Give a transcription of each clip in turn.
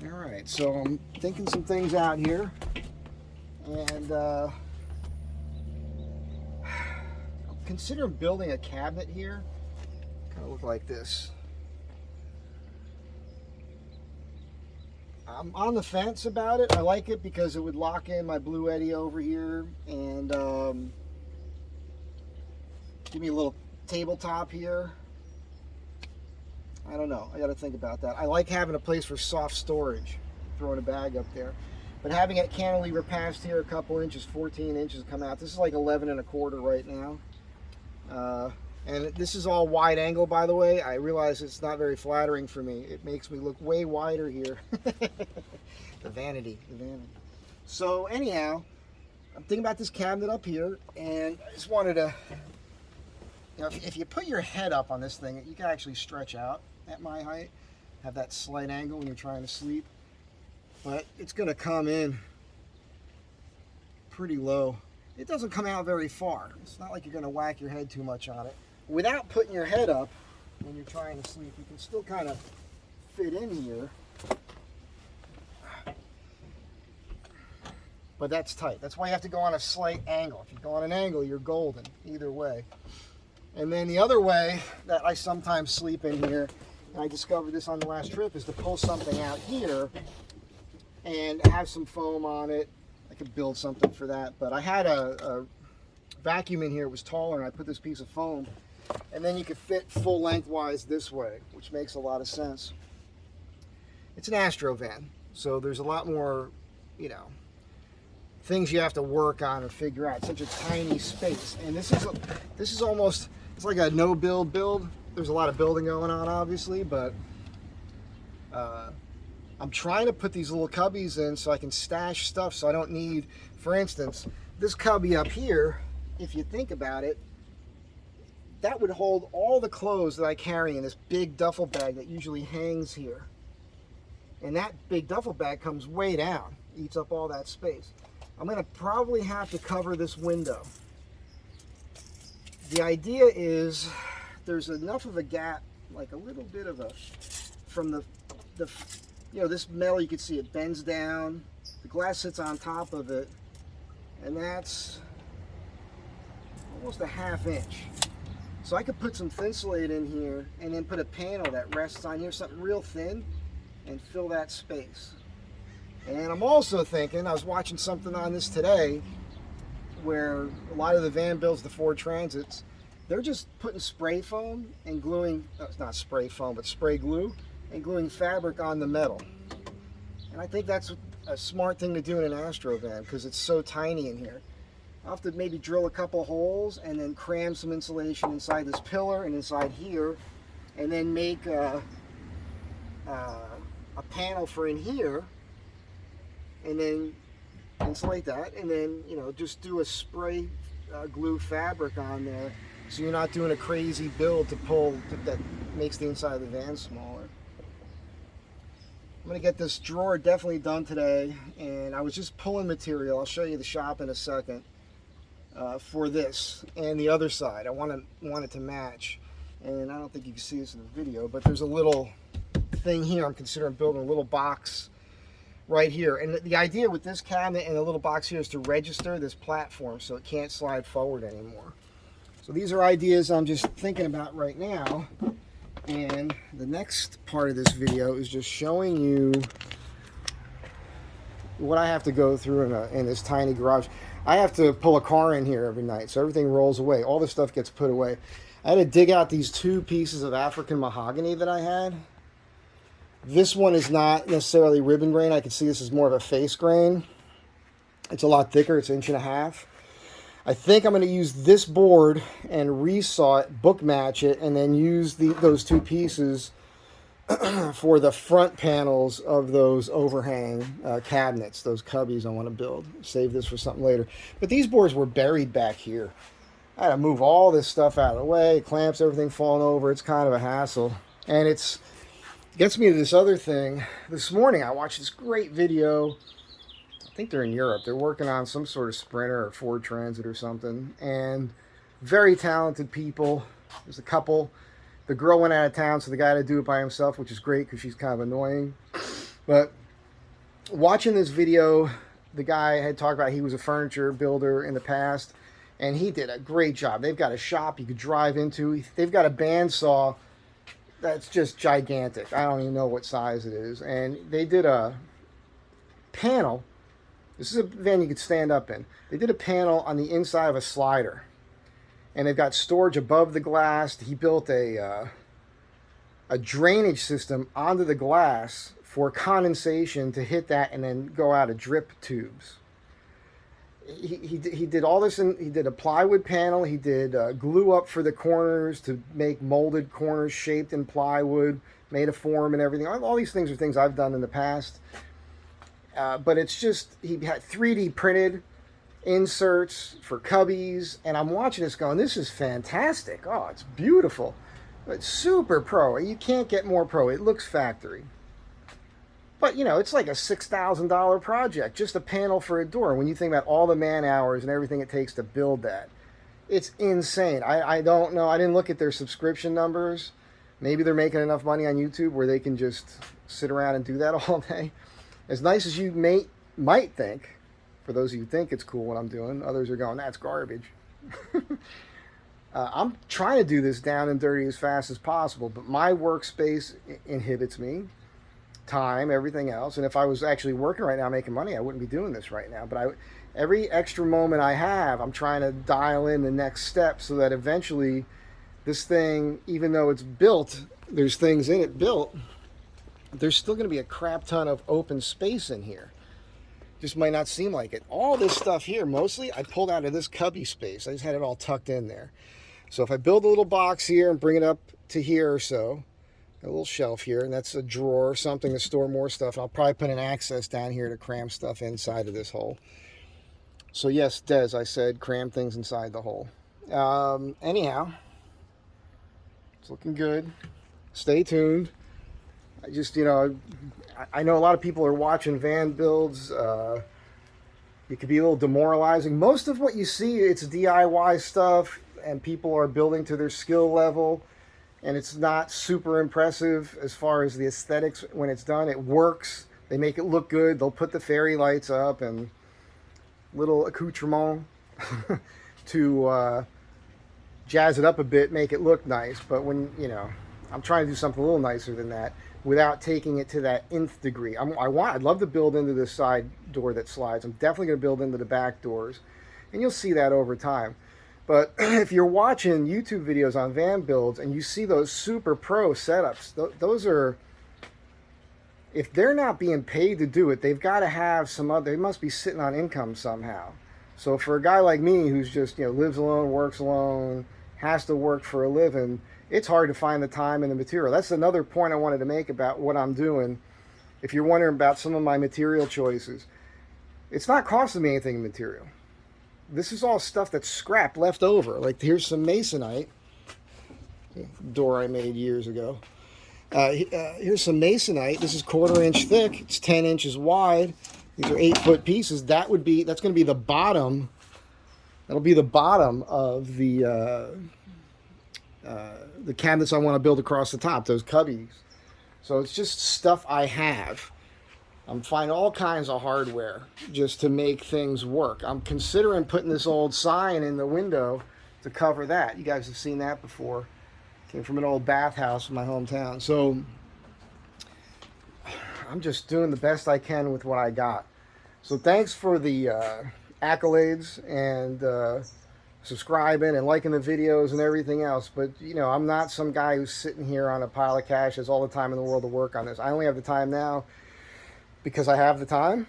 All right, so I'm thinking some things out here, and I'm considering building a cabinet here. Kind of look like this. I'm on the fence about it. I like it because it would lock in my Blue Eddy over here and give me a little tabletop here. I don't know. I got to think about that. I like having a place for soft storage, throwing a bag up there. But having it cantilever past here a couple inches, 14 inches come out. This is like 11 and a quarter right now. And this is all wide angle, by the way. I realize it's not very flattering for me. It makes me look way wider here. The vanity. So anyhow, I'm thinking about this cabinet up here, and I just wanted to, if you put your head up on this thing, you can actually stretch out at my height, have that slight angle when you're trying to sleep, but it's going to come in pretty low. It doesn't come out very far. It's not like you're going to whack your head too much on it. Without putting your head up when you're trying to sleep, you can still kind of fit in here. But that's tight. That's why you have to go on a slight angle. If you go on an angle, you're golden either way. And then the other way that I sometimes sleep in here, and I discovered this on the last trip, is to pull something out here and have some foam on it. I could build something for that, but I had a vacuum in here. It was taller, and I put this piece of foam, and then you could fit full lengthwise this way, which makes a lot of sense. It's an Astro van, so there's a lot more, things you have to work on or figure out. It's such a tiny space, and this is almost, it's like a no build. There's a lot of building going on, obviously, but I'm trying to put these little cubbies in so I can stash stuff, so I don't need, for instance, this cubby up here. If you think about it, that would hold all the clothes that I carry in this big duffel bag that usually hangs here. And that big duffel bag comes way down, eats up all that space. I'm going to probably have to cover this window. The idea is there's enough of a gap, like a little bit of a, from the this metal, you can see it bends down, the glass sits on top of it, and that's almost a ½ inch. So I could put some Thinsulate in here and then put a panel that rests on here, something real thin, and fill that space. And I'm also thinking, I was watching something on this today where a lot of the van builds, the Ford Transits, they're just putting spray foam and gluing, it's not spray foam, but spray glue, and gluing fabric on the metal. And I think that's a smart thing to do in an Astro van because it's so tiny in here. I'll have to maybe drill a couple holes and then cram some insulation inside this pillar and inside here, and then make a panel for in here, and then insulate that, and then just do a spray glue fabric on there, so you're not doing a crazy build to pull that makes the inside of the van smaller. I'm gonna get this drawer definitely done today, and I was just pulling material. I'll show you the shop in a second for this and the other side. I want it to match, and I don't think you can see this in the video, but there's a little thing here. I'm considering building a little box right here, and the idea with this cabinet and the little box here is to register this platform so it can't slide forward anymore. So these are ideas I'm just thinking about right now, and the next part of this video is just showing you what I have to go through in this tiny garage. I have to pull a car in here every night, so everything rolls away. All the stuff gets put away. I had to dig out these 2 pieces of African mahogany that I had. This one is not necessarily ribbon grain. I can see this is more of a face grain. It's a lot thicker. It's 1.5 inches. I think I'm going to use this board and resaw it, book match it, and then use those 2 pieces for the front panels of those overhang cabinets, those cubbies I want to build. Save this for something later. But these boards were buried back here. I had to move all this stuff out of the way, clamps, everything falling over. It's kind of a hassle. And it gets me to this other thing. This morning I watched this great video. I think they're in Europe. They're working on some sort of Sprinter or Ford Transit or something. And very talented people. There's a couple. The girl went out of town, so the guy had to do it by himself, which is great because she's kind of annoying. But watching this video, the guy had talked about he was a furniture builder in the past, and he did a great job. They've got a shop you could drive into. They've got a bandsaw that's just gigantic. I don't even know what size it is. And they did a panel. This is a van you could stand up in. They did a panel on the inside of a slider. And they've got storage above the glass. He built a drainage system onto the glass for condensation to hit that and then go out of drip tubes. He did all this, and he did a plywood panel. He did glue up for the corners to make molded corners shaped in plywood, made a form and everything. All these things are things I've done in the past. But it's just, he had 3D printed inserts for cubbies, and I'm watching this going, this is fantastic. Oh, it's beautiful. It's super pro. You can't get more pro. It looks factory. But, you know, it's like a $6,000 project, just a panel for a door. When you think about all the man hours and everything it takes to build that, it's insane. I don't know. I didn't look at their subscription numbers. Maybe they're making enough money on YouTube where they can just sit around and do that all day. As nice as you might think, for those of you who think it's cool what I'm doing, others are going, that's garbage. I'm trying to do this down and dirty as fast as possible, but my workspace inhibits me. Time, everything else. And if I was actually working right now making money, I wouldn't be doing this right now. But every extra moment I have, I'm trying to dial in the next step so that eventually this thing, even though it's built, there's things in it built, there's still going to be a crap ton of open space in here. Just might not seem like it. All this stuff here, mostly, I pulled out of this cubby space. I just had it all tucked in there. So if I build a little box here and bring it up to here or so, a little shelf here, and that's a drawer or something to store more stuff. I'll probably put an access down here to cram stuff inside of this hole. So yes, Des, I said cram things inside the hole. Anyhow, it's looking good. Stay tuned. I just, you know, I know a lot of people are watching van builds. It could be a little demoralizing. Most of what you see, it's DIY stuff, and people are building to their skill level. And it's not super impressive as far as the aesthetics when it's done. It works. They make it look good. They'll put the fairy lights up and little accoutrement to jazz it up a bit, make it look nice. But when, you know, I'm trying to do something a little nicer than that without taking it to that nth degree. I'd love to build into this side door that slides. I'm definitely going to build into the back doors. And you'll see that over time. But if you're watching YouTube videos on van builds and you see those super pro setups, those are, if they're not being paid to do it, they've got to have some other, they must be sitting on income somehow. So for a guy like me who's just, you know, lives alone, works alone, has to work for a living, it's hard to find the time and the material. That's another point I wanted to make about what I'm doing. If you're wondering about some of my material choices, it's not costing me anything in material. This is all stuff that's scrap left over. Like here's some masonite, door I made years ago. Here's some masonite. This is 1/4 inch thick. It's 10 inches wide. These are 8-foot pieces. That's going to be the bottom. That'll be the bottom of the cabinets I want to build across the top. Those cubbies. So it's just stuff I have. I'm finding all kinds of hardware just to make things work. I'm considering putting this old sign in the window to cover that. You guys have seen that before. Came from an old bathhouse in my hometown. So I'm just doing the best I can with what I got. So thanks for the accolades and subscribing and liking the videos and everything else. But, you know, I'm not some guy who's sitting here on a pile of cash, has all the time in the world to work on this. I only have the time now because I have the time,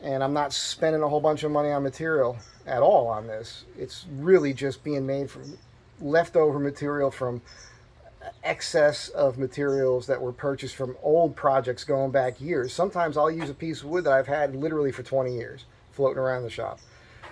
and I'm not spending a whole bunch of money on material at all on this. It's really just being made from leftover material, from excess of materials that were purchased from old projects going back years. Sometimes I'll use a piece of wood that I've had literally for 20 years floating around the shop.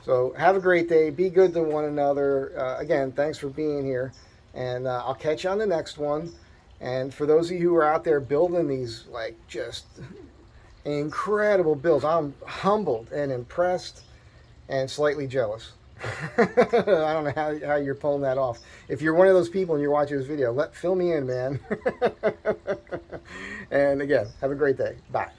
So have a great day. Be good to one another. Again, thanks for being here, and I'll catch you on the next one. And for those of you who are out there building these, like, just incredible builds, I'm humbled and impressed and slightly jealous. I don't know how you're pulling that off. If you're one of those people and you're watching this video, fill me in, man. And again, have a great day. Bye.